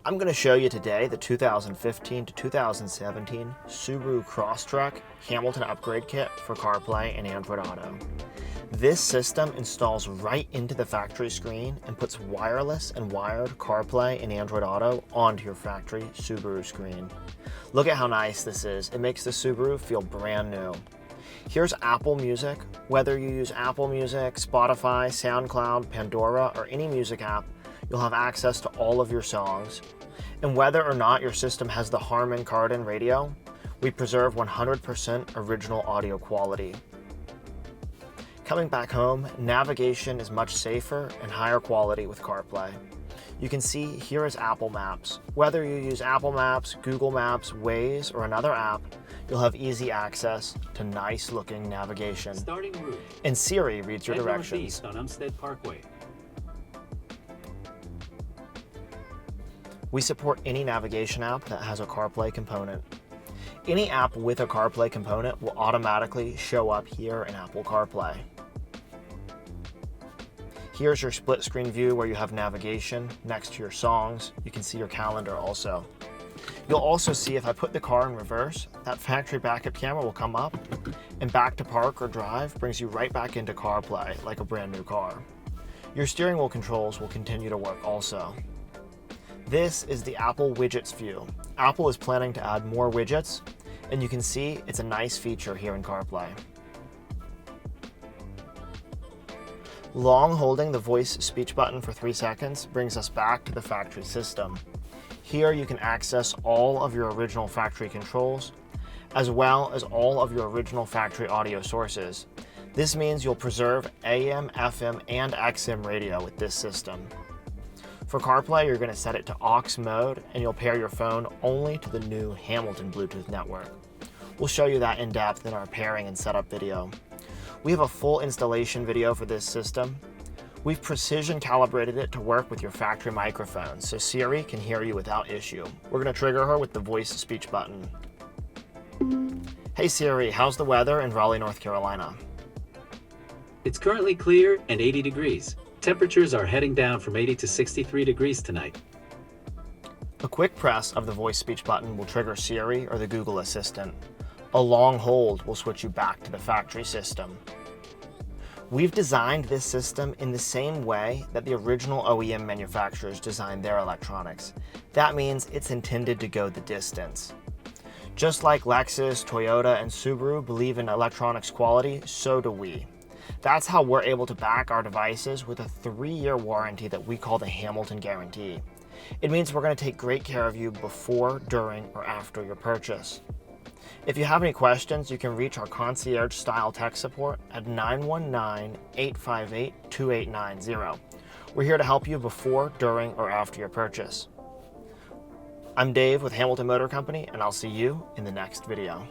I'm going to show you today the 2015 to 2017 Subaru Crosstrek Hamilton upgrade kit for CarPlay and Android Auto. This system installs right into the factory screen and puts wireless and wired CarPlay and Android Auto onto your factory Subaru screen. Look at how nice this is. It makes the Subaru feel brand new. Here's Apple Music. Whether you use Apple Music, Spotify, SoundCloud, Pandora, or any music app, you'll have access to all of your songs. And whether or not your system has the Harman Kardon radio, we preserve 100% original audio quality. Coming back home, navigation is much safer and higher quality with CarPlay. You can see here is Apple Maps. Whether you use Apple Maps, Google Maps, Waze, or another app, you'll have easy access to nice looking navigation. Starting route. And Siri reads your Head directions. northeast on Umstead Parkway. We support any navigation app that has a CarPlay component. Any app with a CarPlay component will automatically show up here in Apple CarPlay. Here's your split screen view where you have navigation next to your songs. You can see your calendar also. You'll also see if I put the car in reverse, that factory backup camera will come up, and back to park or drive brings you right back into CarPlay like a brand new car. Your steering wheel controls will continue to work also. This is the Apple Widgets view. Apple is planning to add more widgets, and you can see it's a nice feature here in CarPlay. Long holding the voice speech button for 3 seconds brings us back to the factory system. Here you can access all of your original factory controls, as well as all of your original factory audio sources. This means you'll preserve AM, FM, and XM radio with this system. For CarPlay, you're going to set it to aux mode, and you'll pair your phone only to the new Hamilton Bluetooth network. We'll show you that in depth in our pairing and setup video. We have a full installation video for this system. We've precision calibrated it to work with your factory microphone, so Siri can hear you without issue. We're going to trigger her with the voice speech button. Hey Siri, how's the weather in Raleigh, North Carolina? It's currently clear and 80 degrees. Temperatures are heading down from 80 to 63 degrees tonight. A quick press of the voice speech button will trigger Siri or the Google Assistant. A long hold will switch you back to the factory system. We've designed this system in the same way that the original OEM manufacturers designed their electronics. That means it's intended to go the distance. Just like Lexus, Toyota, and Subaru believe in electronics quality, so do we. That's how we're able to back our devices with a 3-year warranty that we call the Hamilton Guarantee. It means we're going to take great care of you before, during, or after your purchase. If you have any questions, you can reach our concierge-style tech support at 919-858-2890. We're here to help you before, during, or after your purchase. I'm Dave with Hamilton Motor Company, and I'll see you in the next video.